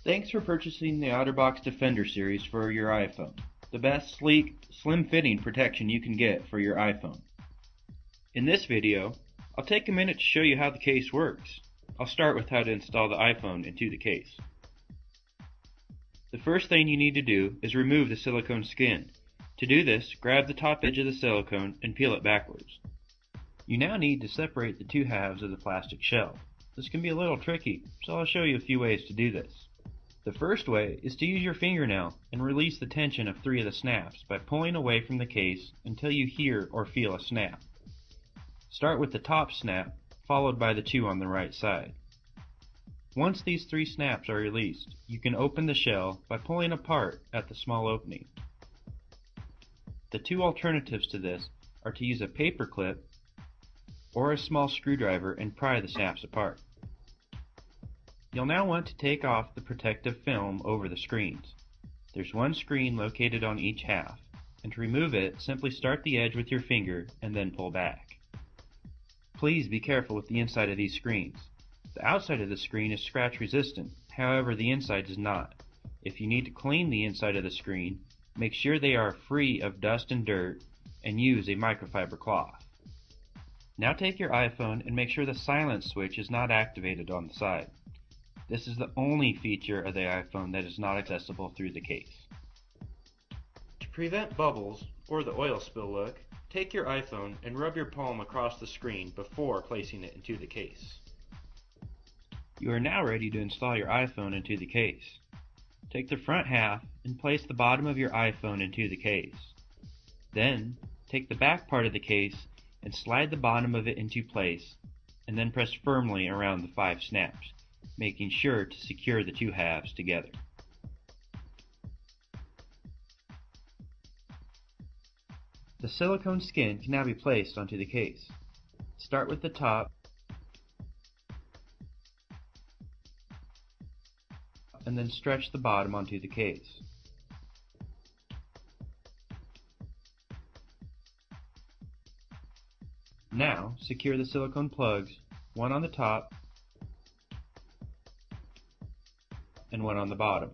Thanks for purchasing the OtterBox Defender series for your iPhone. The best sleek, slim-fitting protection you can get for your iPhone. In this video, I'll take a minute to show you how the case works. I'll start with how to install the iPhone into the case. The first thing you need to do is remove the silicone skin. To do this, grab the top edge of the silicone and peel it backwards. You now need to separate the two halves of the plastic shell. This can be a little tricky, so I'll show you a few ways to do this. The first way is to use your fingernail and release the tension of 3 of the snaps by pulling away from the case until you hear or feel a snap. Start with the top snap, followed by the 2 on the right side. Once these 3 snaps are released, you can open the shell by pulling apart at the small opening. The 2 alternatives to this are to use a paper clip or a small screwdriver and pry the snaps apart. You'll now want to take off the protective film over the screens. There's one screen located on each half, and to remove it, simply start the edge with your finger and then pull back. Please be careful with the inside of these screens. The outside of the screen is scratch resistant, however the inside is not. If you need to clean the inside of the screen, make sure they are free of dust and dirt and use a microfiber cloth. Now take your iPhone and make sure the silence switch is not activated on the side. This is the only feature of the iPhone that is not accessible through the case. To prevent bubbles or the oil spill look, take your iPhone and rub your palm across the screen before placing it into the case. You are now ready to install your iPhone into the case. Take the front half and place the bottom of your iPhone into the case. Then, take the back part of the case and slide the bottom of it into place, and then press firmly around the 5 snaps, making sure to secure the 2 halves together. The silicone skin can now be placed onto the case. Start with the top and then stretch the bottom onto the case. Now secure the silicone plugs, one on the top and one on the bottom.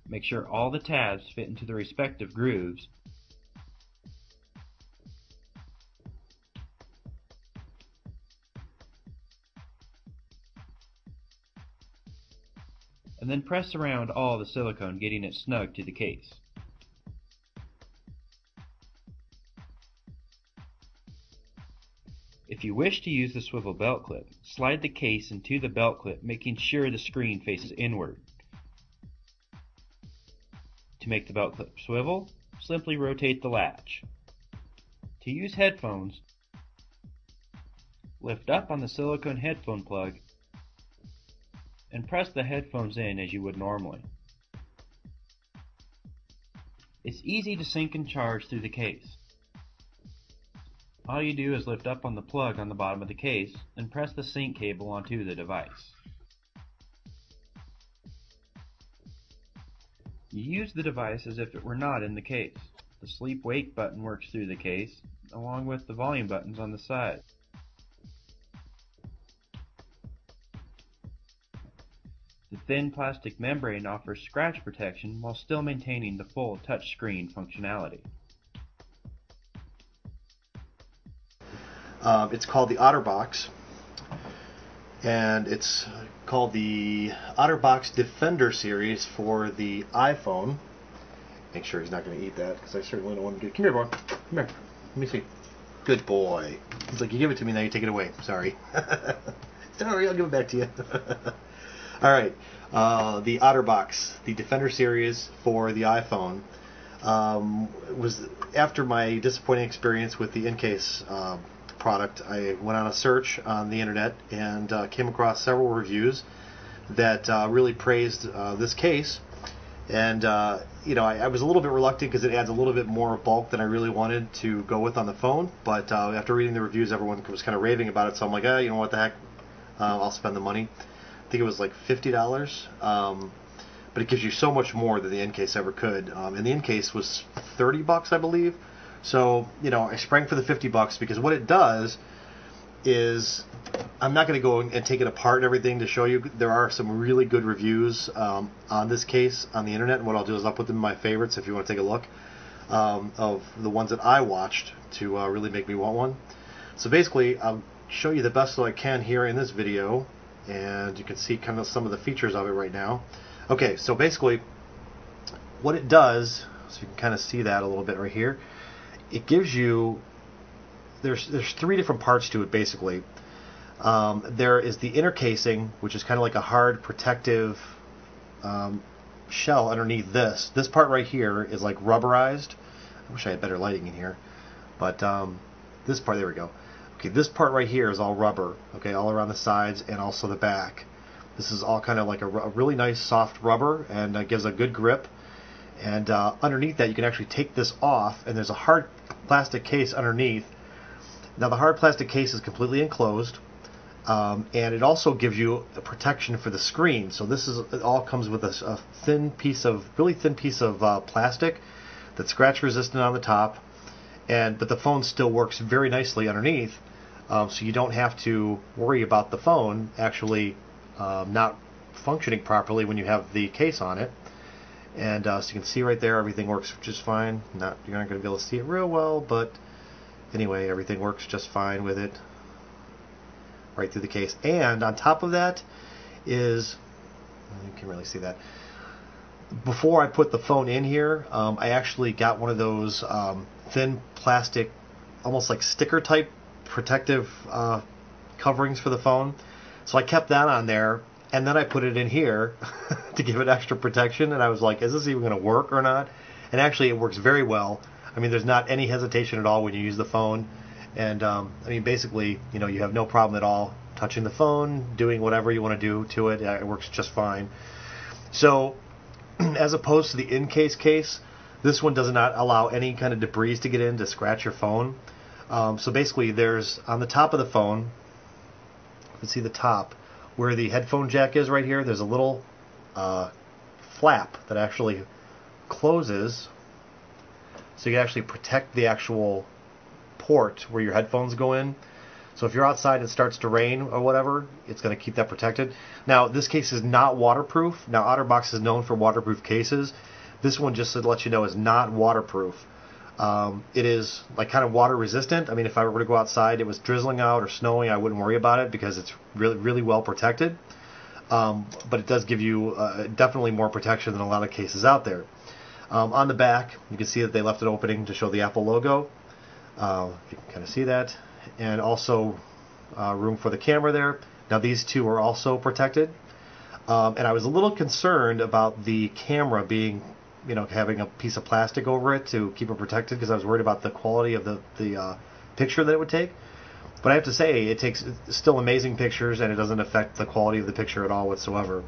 Make sure all the tabs fit into the respective grooves. And then press around all the silicone, getting it snug to the case. If you wish to use the swivel belt clip, slide the case into the belt clip, making sure the screen faces inward. To make the belt clip swivel, simply rotate the latch. To use headphones, lift up on the silicone headphone plug and press the headphones in as you would normally. It's easy to sync and charge through the case. All you do is lift up on the plug on the bottom of the case and press the sync cable onto the device. You use the device as if it were not in the case. The sleep-wake button works through the case, along with the volume buttons on the side. The thin plastic membrane offers scratch protection while still maintaining the full touchscreen functionality. It's called the OtterBox, and it's called the OtterBox Defender series for the iPhone. Make sure he's not going to eat that, because I certainly don't want him to. Come here, boy. Come here. Let me see. Good boy. He's like, you give it to me, now you take it away. Sorry. Sorry, I'll give it back to you. All right. The OtterBox, the Defender series for the iPhone, was after my disappointing experience with the in-case product. I went on a search on the internet and came across several reviews that really praised this case, and I was a little bit reluctant because it adds a little bit more bulk than I really wanted to go with on the phone, but after reading the reviews, everyone was kind of raving about it, so I'm like, you know what the heck, I'll spend the money. I think it was like $50, but it gives you so much more than the in-case ever could, and the in-case was $30, I believe. So, I sprang for the $50 because what it does is, I'm not going to go and take it apart and everything to show you. There are some really good reviews on this case on the internet, and what I'll do is I'll put them in my favorites if you want to take a look of the ones that I watched to really make me want one. So basically, I'll show you the best that I can here in this video, and you can see kind of some of the features of it right now. Okay, so basically what it does, so you can kind of see that a little bit right here, it gives you, there's 3 different parts to it basically. There is the inner casing, which is kind of like a hard protective shell underneath this. This part right here is like rubberized. I wish I had better lighting in here, but this part, there we go. Okay, this part right here is all rubber, okay, all around the sides and also the back. This is all kind of like a really nice soft rubber, and gives a good grip. And underneath that, you can actually take this off, and there's a hard plastic case underneath. Now the hard plastic case is completely enclosed, and it also gives you a protection for the screen. So it all comes with a really thin piece of plastic that's scratch resistant on the top, but the phone still works very nicely underneath. So you don't have to worry about the phone actually not functioning properly when you have the case on it. And so you can see right there, everything works just fine. You're not going to be able to see it real well, but anyway, everything works just fine with it right through the case. And on top of that is, you can really see that, before I put the phone in here, I actually got one of those thin plastic, almost like sticker type protective coverings for the phone. So I kept that on there, and then I put it in here to give it extra protection. And I was like, is this even going to work or not? And actually it works very well. I mean, there's not any hesitation at all when you use the phone. And I mean, basically, you have no problem at all touching the phone, doing whatever you want to do to it. It works just fine. So as opposed to the in-case case, this one does not allow any kind of debris to get in to scratch your phone. So basically, there's on the top of the phone, you can see the top where the headphone jack is right here. There's a little flap that actually closes, so you can actually protect the actual port where your headphones go in. So if you're outside and it starts to rain or whatever, it's going to keep that protected. Now, this case is not waterproof. Now, OtterBox is known for waterproof cases. This one, just to let you know, is not waterproof. It is like kind of water resistant. I mean, if I were to go outside, it was drizzling out or snowing, I wouldn't worry about it because it's really, really well protected. But it does give you definitely more protection than a lot of cases out there. On the back, you can see that they left an opening to show the Apple logo. You can kind of see that. And also room for the camera there. Now these two are also protected. And I was a little concerned about the camera being, having a piece of plastic over it to keep it protected, because I was worried about the quality of the picture that it would take. But I have to say, it takes still amazing pictures, and it doesn't affect the quality of the picture at all whatsoever.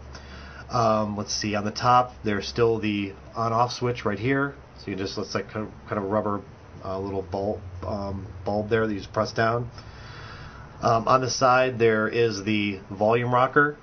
Let's see, on the top, there's still the on-off switch right here. So you just, looks like kind of a rubber little bulb there that you just press down. On the side, there is the volume rocker.